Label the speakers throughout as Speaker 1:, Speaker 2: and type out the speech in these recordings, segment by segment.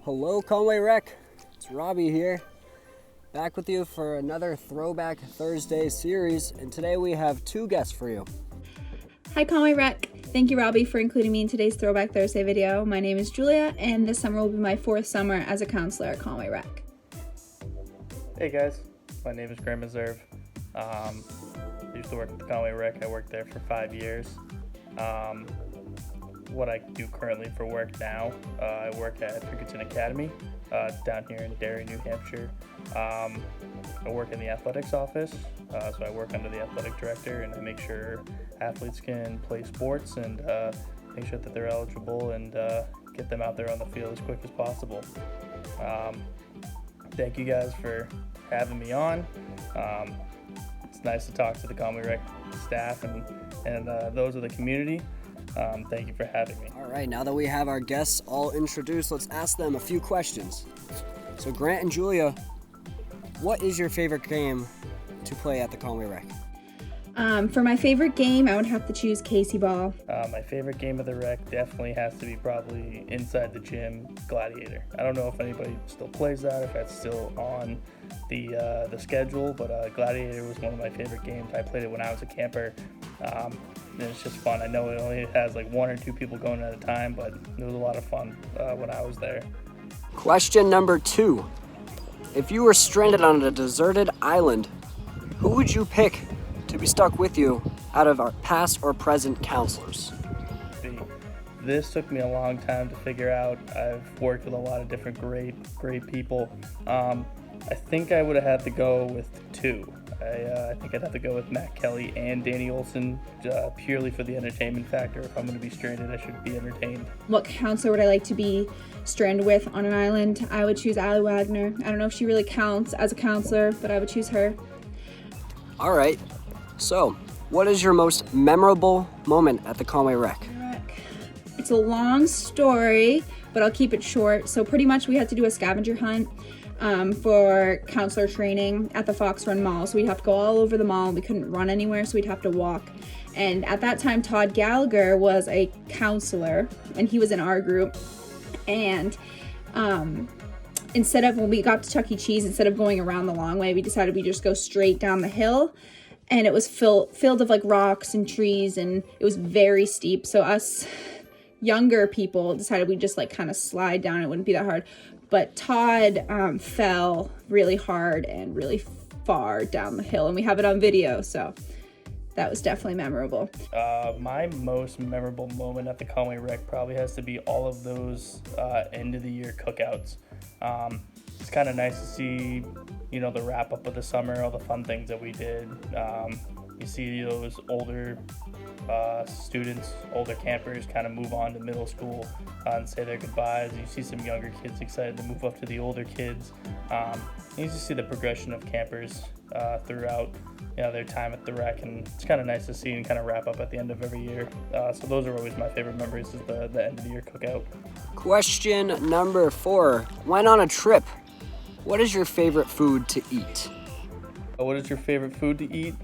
Speaker 1: Hello Conway Rec, it's Robbie here, back with you for another Throwback Thursday Series, and today we have two guests for you.
Speaker 2: Hi Conway Rec, thank you Robbie for including me in today's Throwback Thursday video. My name is Julia, and this summer will be my 4th summer as a counselor at Conway Rec.
Speaker 3: Hey guys, my name is Graham Reserve. I used to work at the Conway Rec. I worked there for 5 years. What I do currently for work now, I work at Pinkerton Academy down here in Derry, New Hampshire. I work in the athletics office, so I work under the athletic director, and I make sure athletes can play sports and make sure that they're eligible and get them out there on the field as quick as possible. Thank you guys for having me on. It's nice to talk to the Conway Rec staff and those of the community. Thank you for having me.
Speaker 1: All right, now that we have our guests all introduced, let's ask them a few questions. So Grant and Julia, what is your favorite game to play at the Conway Rec?
Speaker 2: For my favorite game, I would have to choose Casey Ball.
Speaker 3: My favorite game of the rec definitely has to be probably inside the gym, Gladiator. I don't know if anybody still plays that, if that's still on the schedule, but Gladiator was one of my favorite games. I played it when I was a camper, and it's just fun. I know it only has like 1 or 2 people going at a time, but it was a lot of fun when I was there.
Speaker 1: Question number 2. If you were stranded on a deserted island, who would you pick to be stuck with you out of our past or present counselors?
Speaker 3: This took me a long time to figure out. I've worked with a lot of different great people. I think I would have had to go with 2. I think I'd have to go with Matt Kelly and Danny Olson, purely for the entertainment factor. If I'm going to be stranded, I should be entertained.
Speaker 2: What counselor would I like to be stranded with on an island? I would choose Allie Wagner. I don't know if she really counts as a counselor, but I would choose her.
Speaker 1: All right, so what is your most memorable moment at the Conway Rec?
Speaker 2: It's a long story, but I'll keep it short. So pretty much we had to do a scavenger hunt for counselor training at the Fox Run Mall. So we'd have to go all over the mall. We couldn't run anywhere, so we'd have to walk. And at that time, Todd Gallagher was a counselor, and he was in our group. And instead of, when we got to Chuck E. Cheese, instead of going around the long way, we decided we'd just go straight down the hill. And it was filled of like rocks and trees, and it was very steep. So us younger people decided we'd just like kind of slide down. It wouldn't be that hard. But Todd fell really hard and really far down the hill, and we have it on video, so that was definitely memorable.
Speaker 3: My most memorable moment at the Conway Rec probably has to be all of those end of the year cookouts. It's kind of nice to see, the wrap up of the summer, all the fun things that we did. You see those older students, older campers kind of move on to middle school and say their goodbyes. You see some younger kids excited to move up to the older kids. You just see the progression of campers throughout their time at the rec, and it's kind of nice to see and kind of wrap up at the end of every year. So those are always my favorite memories, is the end of the year cookout.
Speaker 1: Question number 4. When on a trip, what is your favorite food to eat?
Speaker 3: What is your favorite food to eat?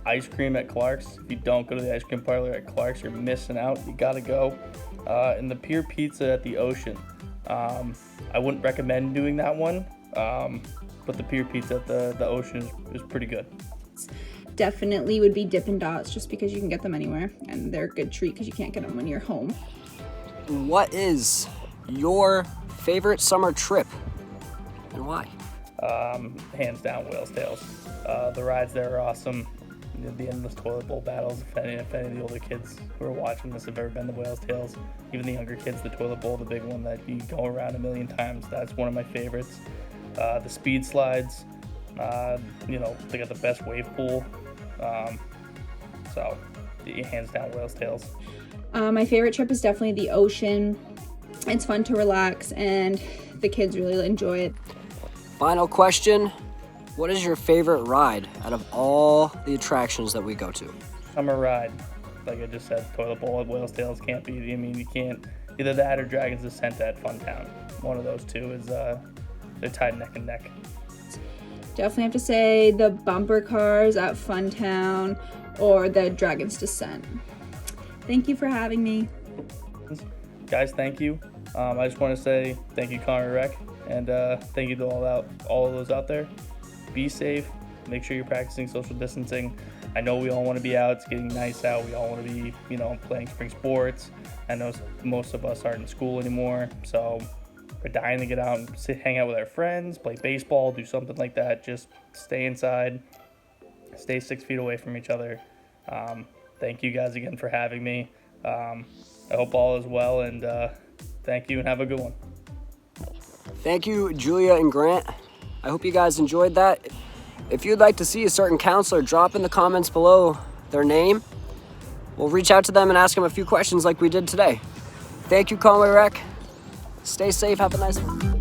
Speaker 3: Ice cream at Clark's. If you don't go to the ice cream parlor at Clark's, you're missing out. You gotta go. And the Pier Pizza at the Ocean. I wouldn't recommend doing that one, but the Pier Pizza at the Ocean is pretty good.
Speaker 2: Definitely would be Dippin' Dots, just because you can get them anywhere, and they're a good treat because you can't get them when you're home.
Speaker 1: What is your favorite summer trip and why?
Speaker 3: Hands down, Whale's Tales. The rides there are awesome. The endless toilet bowl battles. If any of the older kids who are watching this have ever been to Whale's Tales, even the younger kids, the toilet bowl, the big one that you go around a million times, that's one of my favorites. The speed slides, they got the best wave pool. So hands down, Whale's Tales.
Speaker 2: My favorite trip is definitely the ocean. It's fun to relax, and the kids really enjoy it.
Speaker 1: Final question. What is your favorite ride out of all the attractions that we go to?
Speaker 3: Summer ride. Like I just said, toilet bowl at Whale's Tales can't beat. You can't. Either that or Dragon's Descent at Funtown. One of those two is, they're tied neck and neck.
Speaker 2: Definitely have to say the bumper cars at Funtown or the Dragon's Descent. Thank you for having me.
Speaker 3: guys, thank you. I just want to say thank you, Conway Rec, and thank you to all of those out there. Be safe. Make sure you're practicing social distancing. I know we all want to be out. It's getting nice out. We all want to be, playing spring sports. I know most of us aren't in school anymore, so we're dying to get out and hang out with our friends, play baseball, do something like that. Just stay inside. Stay 6 feet away from each other. Thank you guys again for having me. I hope all is well, and thank you and have a good one.
Speaker 1: Thank you, Julia and Grant. I hope you guys enjoyed that. If you'd like to see a certain counselor, drop in the comments below their name. We'll reach out to them and ask them a few questions like we did today. Thank you, Conway Rec. Stay safe. Have a nice one.